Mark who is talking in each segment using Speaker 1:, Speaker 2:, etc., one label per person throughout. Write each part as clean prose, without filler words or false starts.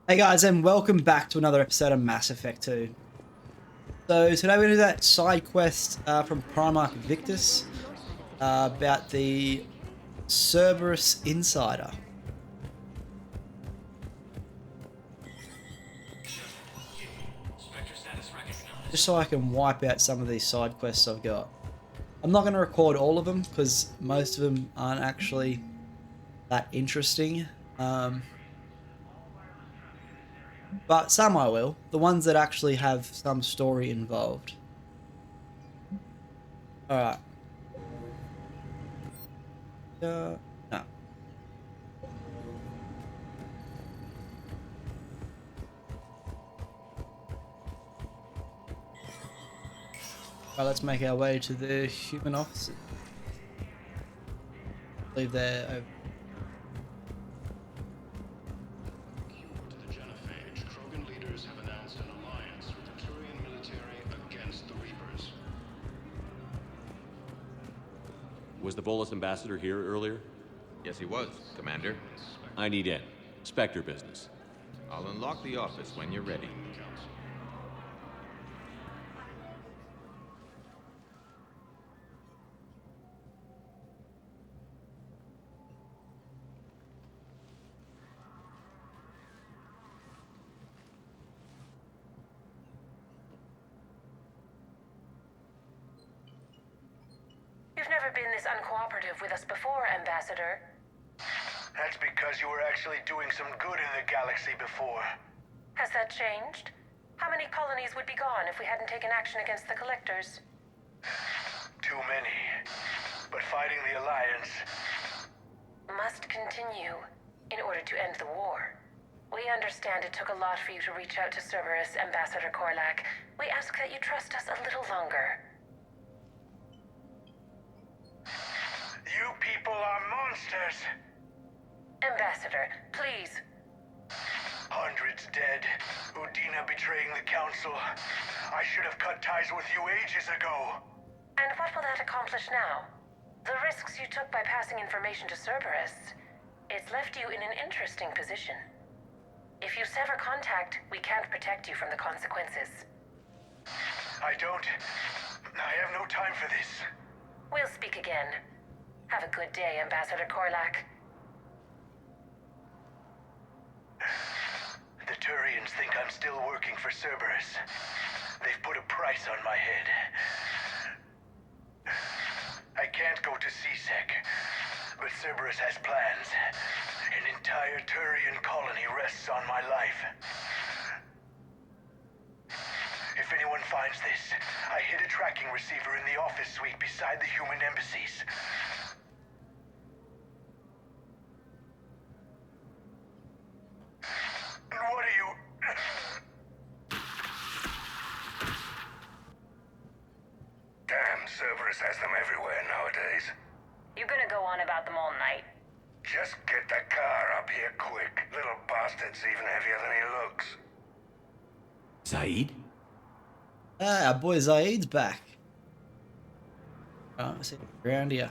Speaker 1: Hey guys, and welcome back to another episode of Mass Effect 2. So today we're going to do that side quest from Primarch Victus about the Cerberus Insider. Just so I can wipe out some of these side quests I've got. I'm not going to record all of them because most of them aren't actually that interesting. But some I will. The ones that actually have some story involved. Alright. No. Alright, let's make our way to the human offices. I believe they're over.
Speaker 2: Was the Volus ambassador here earlier?
Speaker 3: Yes, he was, Commander.
Speaker 2: I need in. Spectre business.
Speaker 3: I'll unlock the office when you're ready.
Speaker 4: You've never been this uncooperative with us before, Ambassador.
Speaker 5: That's because you were actually doing some good in the galaxy before.
Speaker 4: Has that changed? How many colonies would be gone if we hadn't taken action against the Collectors?
Speaker 5: Too many. But fighting the Alliance...
Speaker 4: must continue in order to end the war. We understand it took a lot for you to reach out to Cerberus, Ambassador Korlak. We ask that you trust us a little longer.
Speaker 5: You people are monsters!
Speaker 4: Ambassador, please.
Speaker 5: Hundreds dead. Udina betraying the Council. I should have cut ties with you ages ago.
Speaker 4: And what will that accomplish now? The risks you took by passing information to Cerberus, it's left you in an interesting position. If you sever contact, we can't protect you from the consequences.
Speaker 5: I have no time for this.
Speaker 4: We'll speak again. Have a good day, Ambassador Korlak.
Speaker 5: The Turians think I'm still working for Cerberus. They've put a price on my head. I can't go to C-Sec, but Cerberus has plans. An entire Turian colony rests on my life. If anyone finds this, I hid a tracking receiver in the office suite beside the human embassies. What are you...
Speaker 6: Damn, Cerberus has them everywhere nowadays.
Speaker 4: You gonna go on about them all night?
Speaker 6: Just get the car up here quick. Little bastard's even heavier than he looks.
Speaker 2: Zaid?
Speaker 1: Ah, our boy Zaid's back. Right, let's see around here.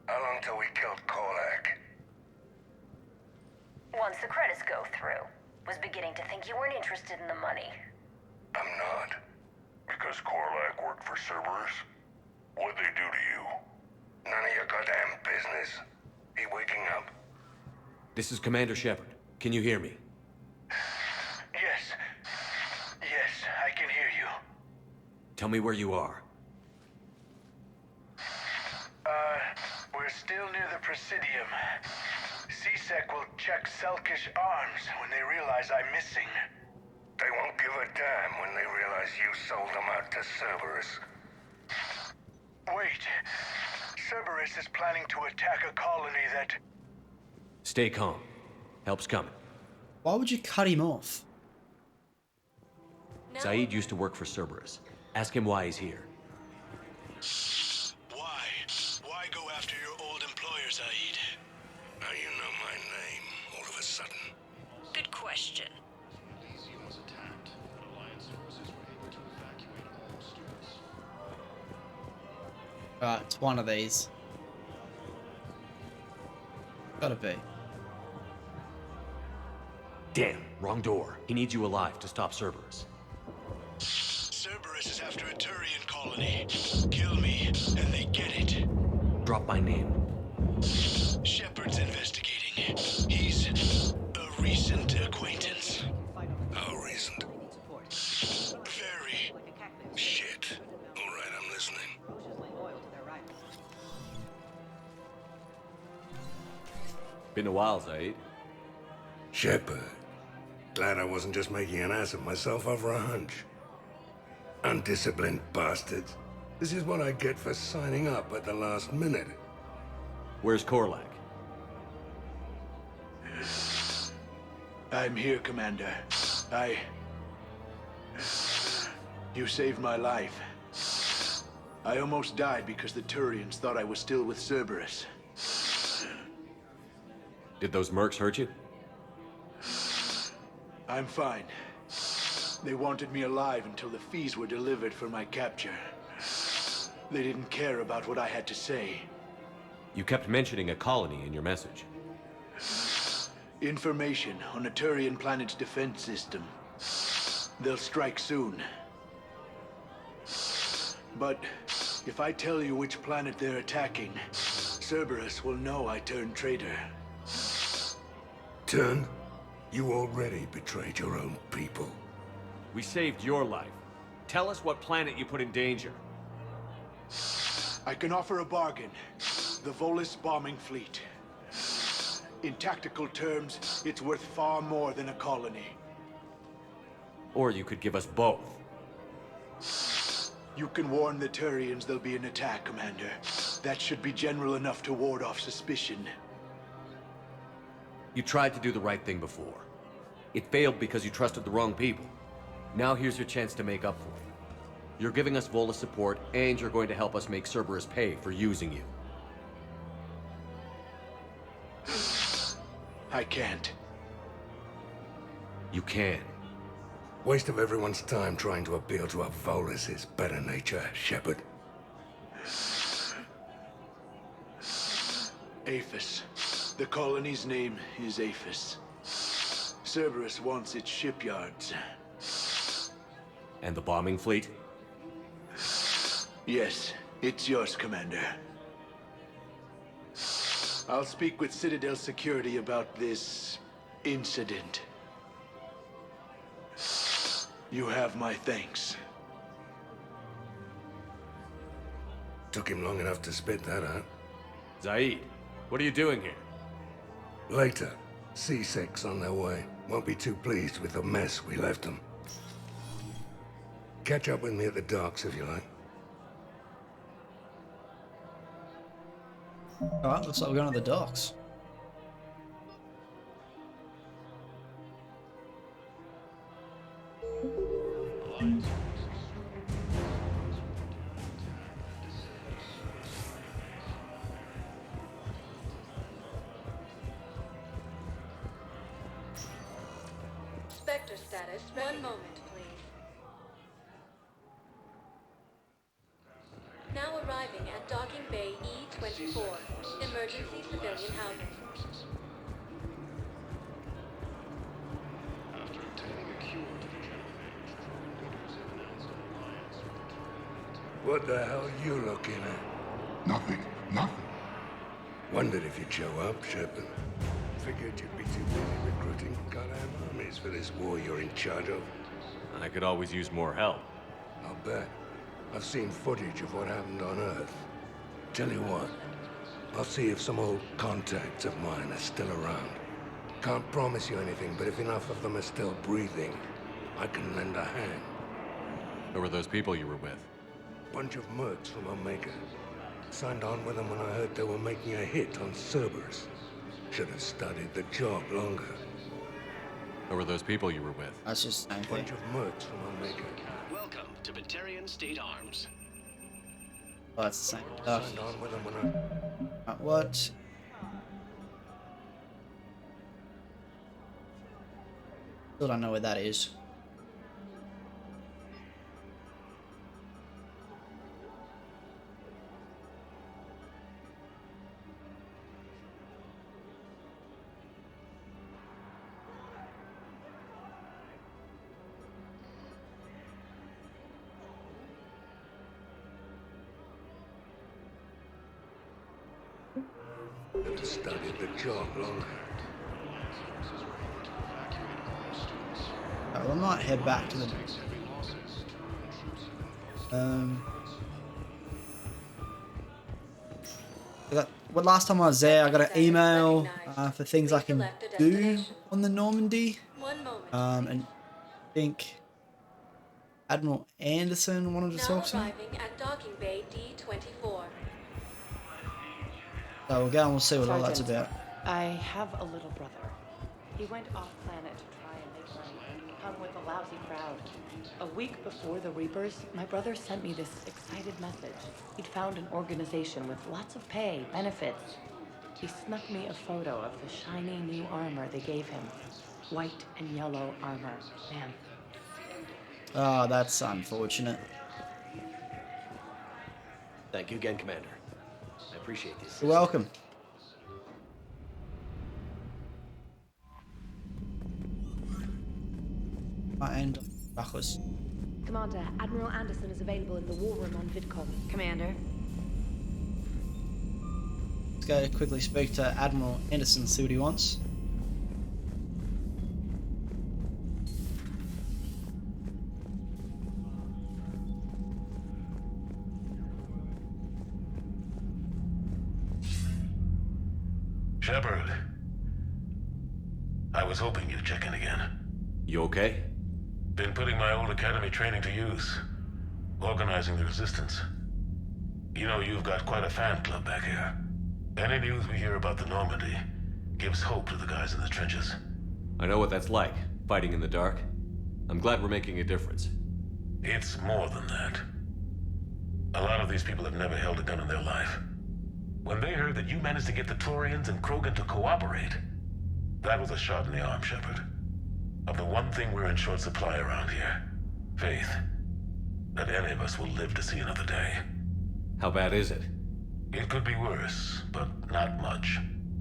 Speaker 6: How long till we killed Korlak?
Speaker 4: Once the credits go through. Was beginning to think you weren't interested in the money.
Speaker 6: I'm not.
Speaker 7: Because Korlak worked for Cerberus? What'd they do to you?
Speaker 6: None of your goddamn business. He waking up?
Speaker 2: This is Commander Shepard. Can you hear me?
Speaker 5: Yes. Yes, I can hear you.
Speaker 2: Tell me where you are.
Speaker 5: We're still near the Presidium. C-Sec will check Selkish arms when they realize I'm missing.
Speaker 6: They won't give a damn when they realize you sold them out to Cerberus.
Speaker 5: Wait. Cerberus is planning to attack a colony that...
Speaker 2: Stay calm. Help's coming.
Speaker 1: Why would you cut him off?
Speaker 2: Zaid used to work for Cerberus. Ask him why he's here.
Speaker 5: Why? Why go after your old employer, Zaid?
Speaker 6: Now you know my name, all of a sudden.
Speaker 8: Good question.
Speaker 1: Right, it's one of these. Gotta be.
Speaker 2: Damn, wrong door. He needs you alive to stop Cerberus.
Speaker 6: Cerberus is after a Turian colony. Kill me, and they get it.
Speaker 2: Drop my name.
Speaker 6: Shepard's investigating. He's a recent acquaintance. How recent? Very. Shit. All right, I'm listening.
Speaker 2: Been a while, Zaid.
Speaker 6: Shepard. Glad I wasn't just making an ass of myself over a hunch. Undisciplined bastards. This is what I get for signing up at the last minute.
Speaker 2: Where's Korlak?
Speaker 5: I'm here, Commander. You saved my life. I almost died because the Turians thought I was still with Cerberus.
Speaker 2: Did those mercs hurt you?
Speaker 5: I'm fine. They wanted me alive until the fees were delivered for my capture. They didn't care about what I had to say.
Speaker 2: You kept mentioning a colony in your message.
Speaker 5: Information on a Turian planet's defense system. They'll strike soon. But if I tell you which planet they're attacking, Cerberus will know I turned traitor.
Speaker 6: Turned? You already betrayed your own people.
Speaker 2: We saved your life. Tell us what planet you put in danger.
Speaker 5: I can offer a bargain. The Volus bombing fleet. In tactical terms, it's worth far more than a colony.
Speaker 2: Or you could give us both.
Speaker 5: You can warn the Turians there'll be an attack, Commander. That should be general enough to ward off suspicion.
Speaker 2: You tried to do the right thing before. It failed because you trusted the wrong people. Now here's your chance to make up for it. You're giving us Volus support, and you're going to help us make Cerberus pay for using you.
Speaker 5: I can't.
Speaker 2: You can.
Speaker 6: Waste of everyone's time trying to appeal to a Volus' better nature, Shepard.
Speaker 5: Aphis. The colony's name is Aphis. Cerberus wants its shipyards.
Speaker 2: And the bombing fleet?
Speaker 5: Yes, it's yours, Commander. I'll speak with Citadel Security about this incident. You have my thanks.
Speaker 6: Took him long enough to spit that out.
Speaker 2: Zaid, what are you doing here?
Speaker 6: Later, C-Sec's on their way. Won't be too pleased with the mess we left them. Catch up with me at the docks if you like.
Speaker 1: Alright, looks like we're going to the docks.
Speaker 8: Spectre status. One moment, please. Now arriving at Docking Bay E-24. Emergency civilian housing.
Speaker 6: What the hell are you looking at?
Speaker 7: Nothing. Nothing.
Speaker 6: Wondered if you'd show up, Shepard. Figured you'd be too busy recruiting goddamn armies for this war you're in charge of.
Speaker 2: I could always use more help.
Speaker 6: I'll bet. I've seen footage of what happened on Earth. Tell you what, I'll see if some old contacts of mine are still around. Can't promise you anything, but if enough of them are still breathing, I can lend a hand.
Speaker 2: Who were those people you were with?
Speaker 6: Bunch of mercs from Omega. Signed on with them when I heard they were making a hit on Cerberus. Should have studied the job longer.
Speaker 2: Who were those people you were with?
Speaker 1: That's just the same thing.
Speaker 6: Bunch of mercs from Omega.
Speaker 9: Welcome to Batarian State Arms.
Speaker 1: Oh, that's the same stuff.
Speaker 6: Signed on with them when I...
Speaker 1: What? Still don't know where that is.
Speaker 6: Have to study the job longer.
Speaker 1: Well, I might head back to the. Well, last time I was there, I got an email for things I can do on the Normandy.
Speaker 8: 1 moment.
Speaker 1: And I think Admiral Anderson wanted to
Speaker 8: Now
Speaker 1: talk to me.
Speaker 8: arriving at docking bay D24.
Speaker 1: So we'll go and we'll see what all that's
Speaker 10: Sergeant,
Speaker 1: about.
Speaker 10: I have a little brother. He went off planet to try and make money. Hung with a lousy crowd. A week before the Reapers, my brother sent me this excited message. He'd found an organization with lots of pay, benefits. He snuck me a photo of the shiny new armor they gave him. White and yellow armor. Man.
Speaker 1: Oh, that's unfortunate.
Speaker 9: Thank you again, Commander. I appreciate this.
Speaker 1: You're welcome. And Bacchus.
Speaker 11: Commander, Admiral Anderson is available in the war room on VidCom.
Speaker 4: Commander.
Speaker 1: Let's go quickly speak to Admiral Anderson, see what he wants.
Speaker 7: Shepard. I was hoping you'd check in again.
Speaker 2: You okay?
Speaker 7: Been putting my old academy training to use. Organizing the resistance. You know, you've got quite a fan club back here. Any news we hear about the Normandy gives hope to the guys in the trenches.
Speaker 2: I know what that's like, fighting in the dark. I'm glad we're making a difference.
Speaker 7: It's more than that. A lot of these people have never held a gun in their life. When they heard that you managed to get the Turians and Krogan to cooperate, that was a shot in the arm, Shepard. Of the one thing we're in short supply around here, faith. That any of us will live to see another day.
Speaker 2: How bad is it?
Speaker 7: It could be worse, but not much.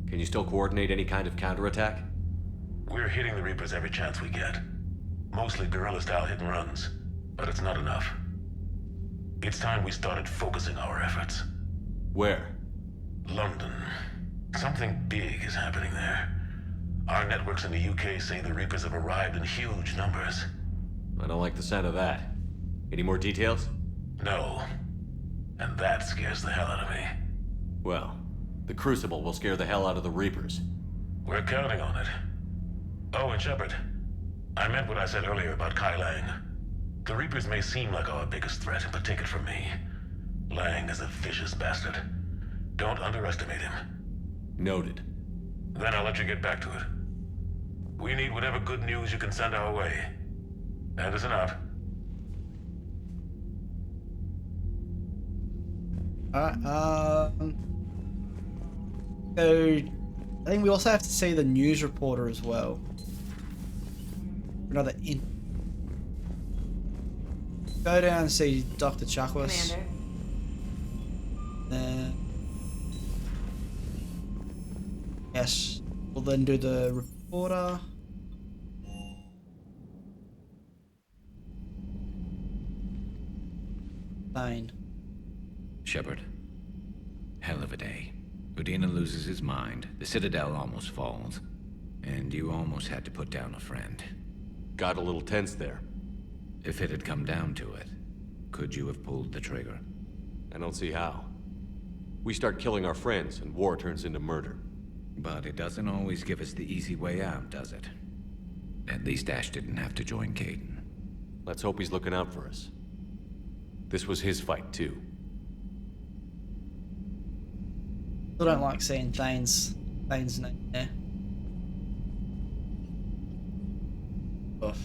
Speaker 2: Can you still coordinate any kind of counterattack?
Speaker 7: We're hitting the Reapers every chance we get. Mostly guerrilla-style hit and runs, but it's not enough. It's time we started focusing our efforts.
Speaker 2: Where?
Speaker 7: London. Something big is happening there. Our networks in the UK say the Reapers have arrived in huge numbers.
Speaker 2: I don't like the sound of that. Any more details?
Speaker 7: No. And that scares the hell out of me.
Speaker 2: Well, the Crucible will scare the hell out of the Reapers.
Speaker 7: We're counting on it. Oh, and Shepard, I meant what I said earlier about Kai Lang. The Reapers may seem like our biggest threat, but take it from me. Lang is a vicious bastard. Don't underestimate him.
Speaker 2: Noted.
Speaker 7: Then I'll let you get back to it. We need whatever good news you can send our way. Anderson out.
Speaker 1: Alright, so I think we also have to see the news reporter as well. Another go down and see Dr. Chakwas.
Speaker 4: Commander.
Speaker 1: Yes, we'll then do the reporter. Fine.
Speaker 12: Shepard. Hell of a day. Udina loses his mind, the Citadel almost falls, and you almost had to put down a friend.
Speaker 2: Got a little tense there.
Speaker 12: If it had come down to it, could you have pulled the trigger?
Speaker 2: I don't see how. We start killing our friends, and war turns into murder.
Speaker 12: But it doesn't always give us the easy way out, does it? At least Ash didn't have to join Caden.
Speaker 2: Let's hope he's looking out for us. This was his fight, too.
Speaker 1: Still don't like seeing Thane's name there. Oof.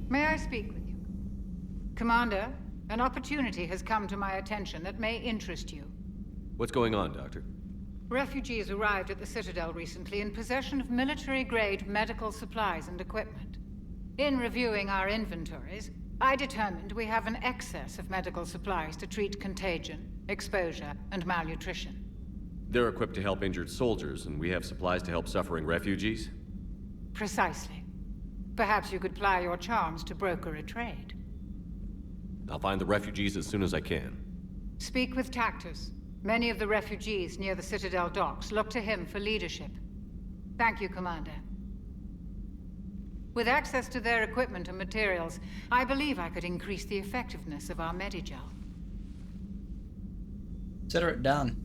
Speaker 13: May I speak with you? Commander, an opportunity has come to my attention that may interest you.
Speaker 2: What's going on, Doctor?
Speaker 13: Refugees arrived at the Citadel recently in possession of military-grade medical supplies and equipment. In reviewing our inventories, I determined we have an excess of medical supplies to treat contagion, exposure, and malnutrition.
Speaker 2: They're equipped to help injured soldiers, and we have supplies to help suffering refugees?
Speaker 13: Precisely. Perhaps you could ply your charms to broker a trade.
Speaker 2: I'll find the refugees as soon as I can.
Speaker 13: Speak with Tactus. Many of the refugees near the Citadel docks look to him for leadership. Thank you, Commander. With access to their equipment and materials, I believe I could increase the effectiveness of our Medigel.
Speaker 1: Consider it done.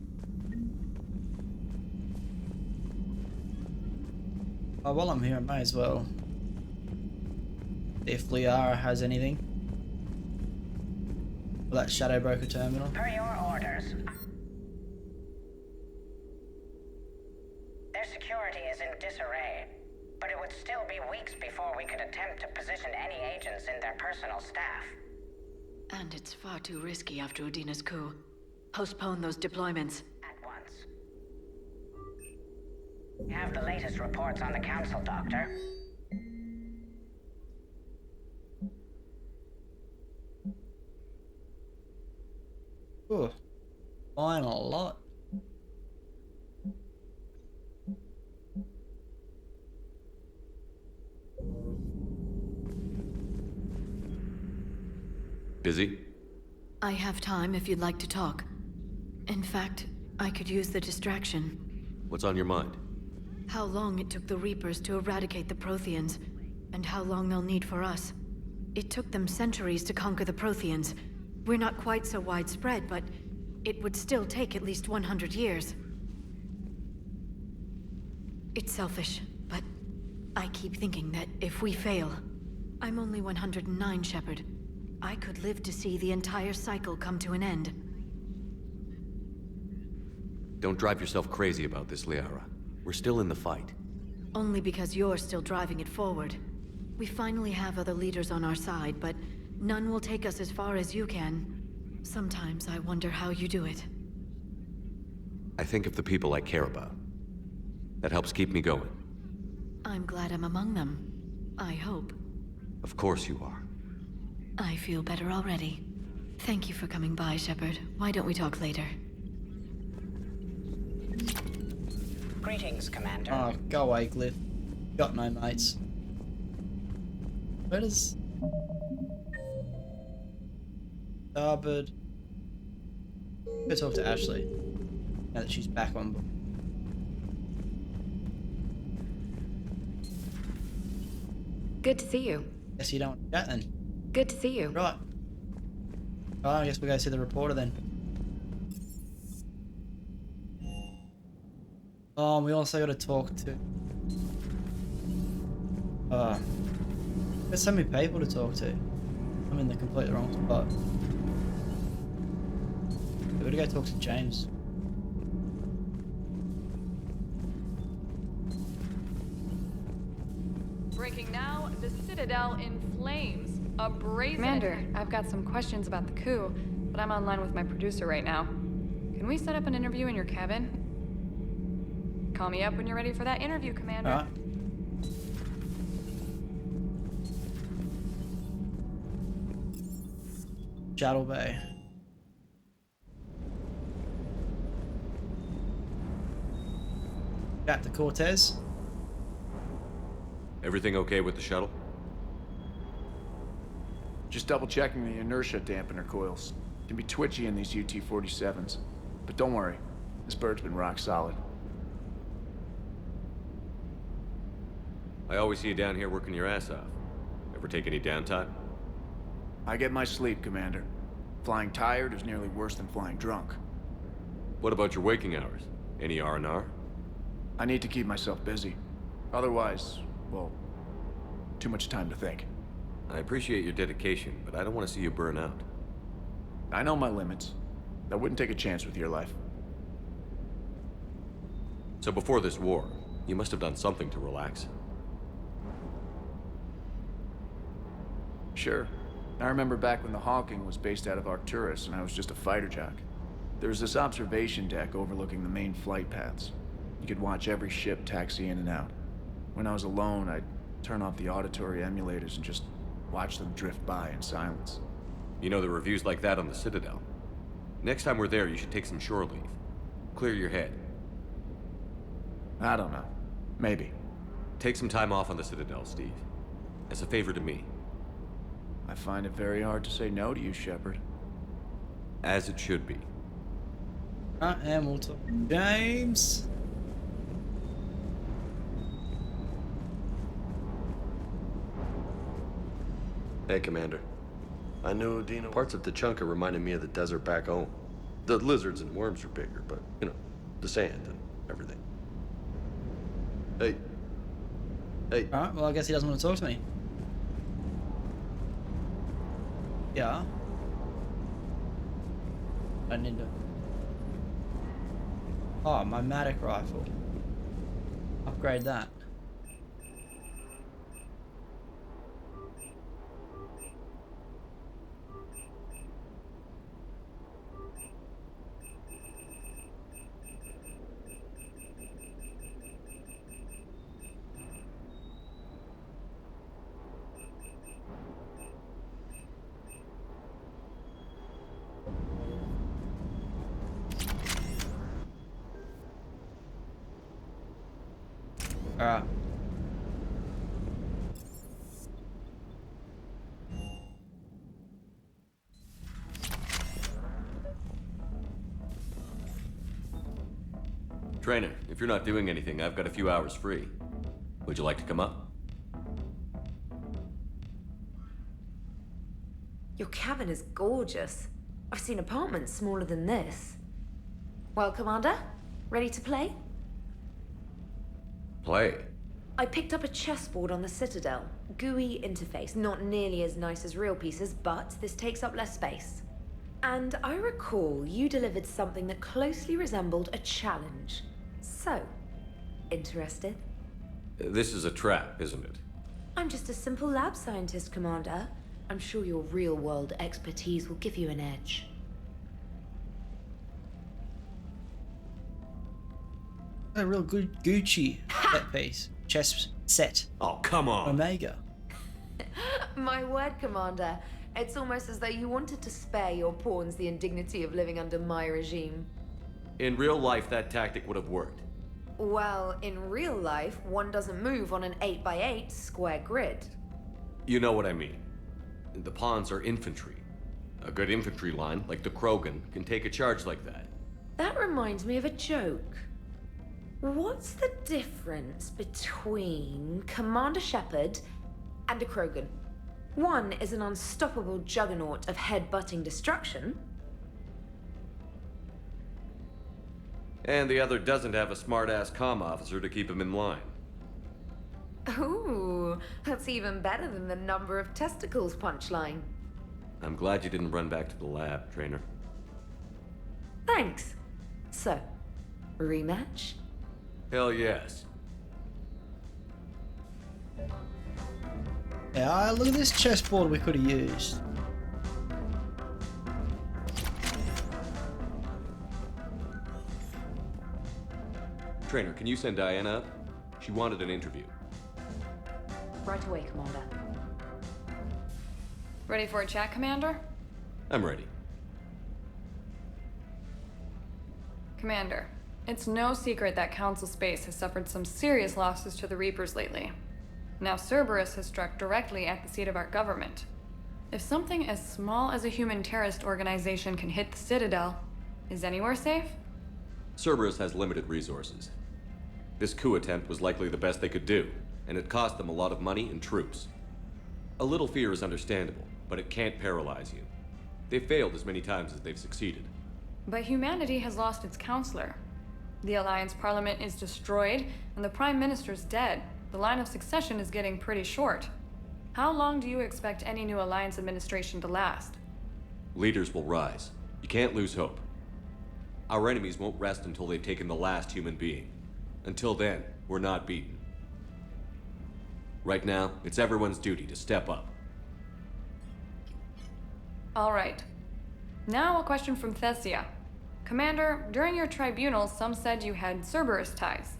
Speaker 1: Oh, while I'm here, I may as well see if Liara has anything. For that Shadow Broker terminal.
Speaker 14: Per your orders. Their security is in disarray, but it would still be weeks before we could attempt to position any agents in their personal staff.
Speaker 10: And it's far too risky after Udina's coup. Postpone those deployments.
Speaker 14: At once. You have the latest reports on the Council, Doctor.
Speaker 1: Ooh, buying a lot.
Speaker 2: Busy?
Speaker 10: I have time if you'd like to talk. In fact, I could use the distraction.
Speaker 2: What's on your mind?
Speaker 10: How long it took the Reapers to eradicate the Protheans, and how long they'll need for us. It took them centuries to conquer the Protheans. We're not quite so widespread, but it would still take at least 100 years. It's selfish, but I keep thinking that if we fail... I'm only 109, Shepard. I could live to see the entire cycle come to an end.
Speaker 2: Don't drive yourself crazy about this, Liara. We're still in the fight.
Speaker 10: Only because you're still driving it forward. We finally have other leaders on our side, but none will take us as far as you can. Sometimes I wonder how you do it.
Speaker 2: I think of the people I care about. That helps keep me going.
Speaker 10: I'm glad I'm among them. I hope.
Speaker 2: Of course you are.
Speaker 10: I feel better already. Thank you for coming by, Shepard. Why don't we talk later?
Speaker 14: Greetings, Commander.
Speaker 1: Oh, go away, Glyph. Got no mates. Where does... Starboard... Go talk to Ashley. Now that she's back on board.
Speaker 15: Good to see you.
Speaker 1: Guess you don't want to chat then.
Speaker 15: Good to see you.
Speaker 1: Right. Oh, I guess we'll go see the reporter then. Oh, we also got to talk to... there's so many people to talk to. I'm in the completely wrong spot. We gotta go talk to James.
Speaker 16: Breaking now, the Citadel in flames. A brazen...
Speaker 15: Commander, I've got some questions about the coup, but I'm online with my producer right now. Can we set up an interview in your cabin? Call me up when you're ready for that interview, Commander.
Speaker 1: Alright. Shadow Bay. Chat to Cortez.
Speaker 2: Everything okay with the shuttle?
Speaker 17: Just double checking the inertia dampener coils. Can be twitchy in these UT-47s. But don't worry, this bird's been rock solid.
Speaker 2: I always see you down here working your ass off. Ever take any downtime?
Speaker 17: I get my sleep, Commander. Flying tired is nearly worse than flying drunk.
Speaker 2: What about your waking hours? Any R&R?
Speaker 17: I need to keep myself busy. Otherwise, well, too much time to think.
Speaker 2: I appreciate your dedication, but I don't want to see you burn out.
Speaker 17: I know my limits. I wouldn't take a chance with your life.
Speaker 2: So before this war, you must have done something to relax.
Speaker 17: Sure. I remember back when the Hawking was based out of Arcturus and I was just a fighter jock. There was this observation deck overlooking the main flight paths. You could watch every ship taxi in and out. When I was alone, I'd turn off the auditory emulators and just watch them drift by in silence.
Speaker 2: You know, the reviews like that on the Citadel. Next time we're there, you should take some shore leave. Clear your head.
Speaker 17: I don't know. Maybe.
Speaker 2: Take some time off on the Citadel, Steve. As a favor to me.
Speaker 17: I find it very hard to say no to you, Shepard.
Speaker 2: As it should be.
Speaker 1: And we'll talk to James.
Speaker 18: Hey, Commander. I knew Udina. Parts of Tachanka reminded me of the desert back home. The lizards and worms are bigger, but, you know, the sand and everything. Hey. Hey.
Speaker 1: Alright, well, I guess he doesn't want to talk to me. Yeah. I need to... Oh, my Matic rifle. Upgrade that. Alright.
Speaker 2: Trainer, if you're not doing anything, I've got a few hours free. Would you like to come up?
Speaker 11: Your cabin is gorgeous. I've seen apartments smaller than this. Well, Commander, ready to play?
Speaker 2: Play?
Speaker 11: I picked up a chessboard on the Citadel. GUI interface, not nearly as nice as real pieces, but this takes up less space. And I recall you delivered something that closely resembled a challenge. So, interested?
Speaker 2: This is a trap, isn't it?
Speaker 11: I'm just a simple lab scientist, Commander. I'm sure your real-world expertise will give you an edge.
Speaker 1: A real good Gucci set piece. Chess set.
Speaker 2: Oh, come on.
Speaker 1: Omega.
Speaker 11: My word, Commander. It's almost as though you wanted to spare your pawns the indignity of living under my regime.
Speaker 2: In real life, that tactic would have worked.
Speaker 11: Well, in real life, one doesn't move on an 8x8 square grid.
Speaker 2: You know what I mean. The pawns are infantry. A good infantry line, like the Krogan, can take a charge like that.
Speaker 11: That reminds me of a joke. What's the difference between Commander Shepard and a Krogan? One is an unstoppable juggernaut of head-butting destruction.
Speaker 2: And the other doesn't have a smart-ass comm officer to keep him in line.
Speaker 11: Ooh, that's even better than the number of testicles punchline.
Speaker 2: I'm glad you didn't run back to the lab, Trainer.
Speaker 11: Thanks. So, rematch?
Speaker 2: Hell yes.
Speaker 1: Yeah, look at this chessboard we could have used.
Speaker 2: Trainer, can you send Diana up? She wanted an interview.
Speaker 11: Right away, Commander.
Speaker 15: Ready for a chat, Commander?
Speaker 2: I'm ready.
Speaker 15: Commander, it's no secret that Council Space has suffered some serious losses to the Reapers lately. Now Cerberus has struck directly at the seat of our government. If something as small as a human terrorist organization can hit the Citadel, is anywhere safe?
Speaker 2: Cerberus has limited resources. This coup attempt was likely the best they could do, and it cost them a lot of money and troops. A little fear is understandable, but it can't paralyze you. They've failed as many times as they've succeeded.
Speaker 15: But humanity has lost its counselor. The Alliance Parliament is destroyed, and the Prime Minister's dead. The line of succession is getting pretty short. How long do you expect any new Alliance administration to last?
Speaker 2: Leaders will rise. You can't lose hope. Our enemies won't rest until they've taken the last human being. Until then, we're not beaten. Right now, it's everyone's duty to step up.
Speaker 15: All right. Now a question from Thessia. Commander, during your tribunal, some said you had Cerberus ties.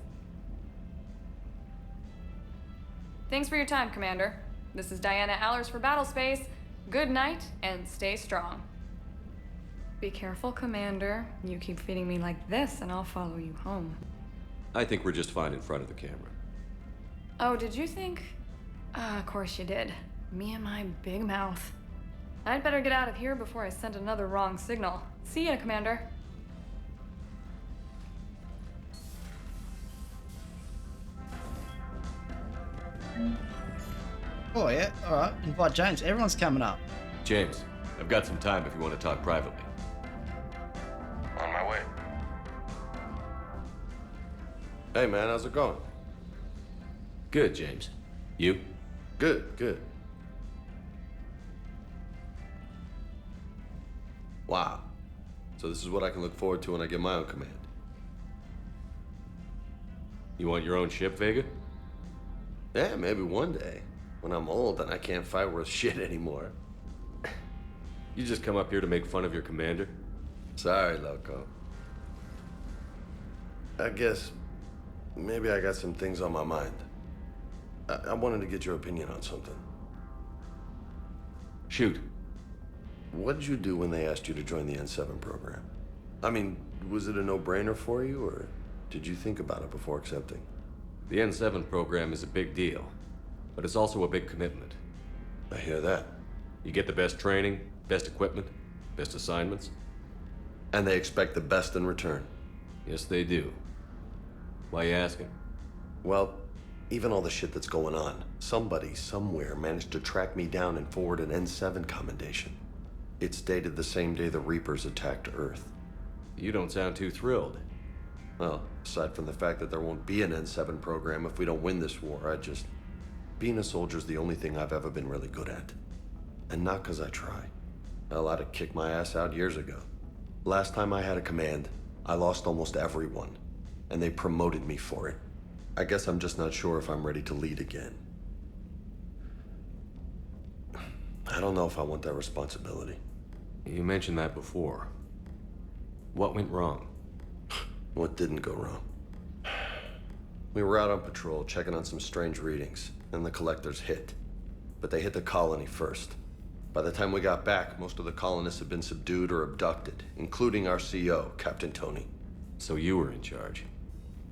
Speaker 15: Thanks for your time, Commander. This is Diana Allers for Battlespace. Good night, and stay strong. Be careful, Commander. You keep feeding me like this, and I'll follow you home.
Speaker 2: I think we're just fine in front of the camera.
Speaker 15: Oh, did you think? Of course you did. Me and my big mouth. I'd better get out of here before I send another wrong signal. See ya, Commander.
Speaker 1: Oh yeah, alright. Invite James. Everyone's coming up.
Speaker 2: James, I've got some time if you want to talk privately.
Speaker 18: On my way. Hey man, how's it going?
Speaker 2: Good, James. You?
Speaker 18: Good, good. Wow. So this is what I can look forward to when I get my own command.
Speaker 2: You want your own ship, Vega?
Speaker 18: Yeah, maybe one day. When I'm old and I can't fight worth shit anymore.
Speaker 2: You just come up here to make fun of your commander?
Speaker 18: Sorry, Loco. I guess maybe I got some things on my mind. I wanted to get your opinion on something.
Speaker 2: Shoot.
Speaker 18: What did you do when they asked you to join the N7 program? I mean, was it a no-brainer for you, or did you think about it before accepting?
Speaker 2: The N7 program is a big deal, but it's also a big commitment.
Speaker 18: I hear that.
Speaker 2: You get the best training, best equipment, best assignments.
Speaker 18: And they expect the best in return.
Speaker 2: Yes, they do. Why you asking?
Speaker 18: Well, even all the shit that's going on, somebody somewhere managed to track me down and forward an N7 commendation. It's dated the same day the Reapers attacked Earth.
Speaker 2: You don't sound too thrilled.
Speaker 18: Well, aside from the fact that there won't be an N7 program if we don't win this war, being a soldier's the only thing I've ever been really good at. And not because I try. Hell, I'd have kicked my ass out years ago. Last time I had a command, I lost almost everyone, and they promoted me for it. I guess I'm just not sure if I'm ready to lead again. I don't know if I want that responsibility.
Speaker 2: You mentioned that before. What went wrong?
Speaker 18: What didn't go wrong? We were out on patrol, checking on some strange readings, and the collectors hit. But they hit the colony first. By the time we got back, most of the colonists had been subdued or abducted, including our CO, Captain Tony.
Speaker 2: So you were in charge?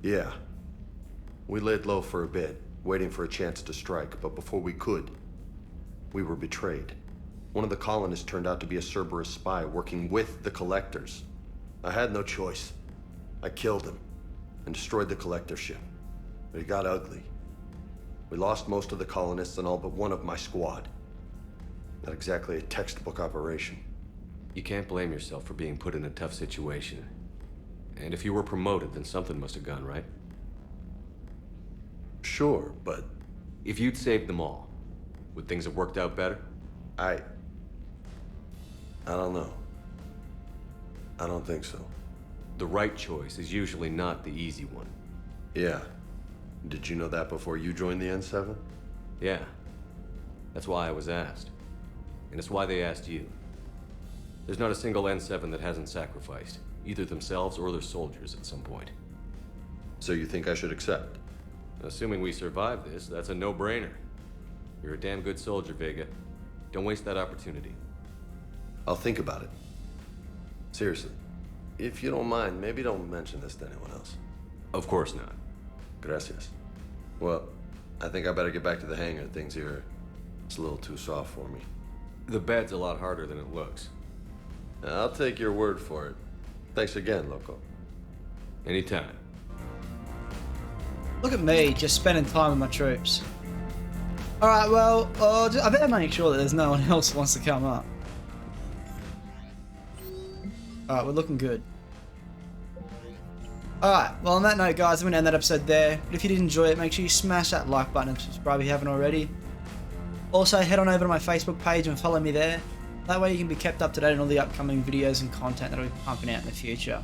Speaker 18: Yeah. We laid low for a bit, waiting for a chance to strike, but before we could, we were betrayed. One of the colonists turned out to be a Cerberus spy working with the collectors. I had no choice. I killed him and destroyed the collector ship. But it got ugly. We lost most of the colonists and all but one of my squad. Not exactly a textbook operation.
Speaker 2: You can't blame yourself for being put in a tough situation. And if you were promoted, then something must have gone right.
Speaker 18: Sure, but...
Speaker 2: If you'd saved them all, would things have worked out better?
Speaker 18: I don't know. I don't think so.
Speaker 2: The right choice is usually not the easy one.
Speaker 18: Yeah. Did you know that before you joined the N7?
Speaker 2: Yeah. That's why I was asked. And it's why they asked you. There's not a single N7 that hasn't sacrificed, either themselves or their soldiers at some point.
Speaker 18: So you think I should accept?
Speaker 2: Assuming we survive this, that's a no-brainer. You're a damn good soldier, Vega. Don't waste that opportunity.
Speaker 18: I'll think about it. Seriously. If you don't mind, maybe don't mention this to anyone else.
Speaker 2: Of course not.
Speaker 18: Gracias. Well, I think I better get back to the hangar. Things here, it's a little too soft for me.
Speaker 2: The bed's a lot harder than it looks.
Speaker 18: I'll take your word for it. Thanks again, Loco.
Speaker 2: Anytime.
Speaker 1: Look at me, just spending time with my troops. Alright, well, I better make sure that there's no one else who wants to come up. Alright, we're looking good. Alright, well on that note guys, I'm going to end that episode there. But if you did enjoy it, make sure you smash that like button and subscribe if you haven't already. Also, head on over to my Facebook page and follow me there. That way you can be kept up to date on all the upcoming videos and content that I'll be pumping out in the future.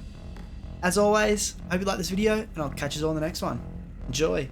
Speaker 1: As always, I hope you liked this video, and I'll catch you all in the next one. Enjoy!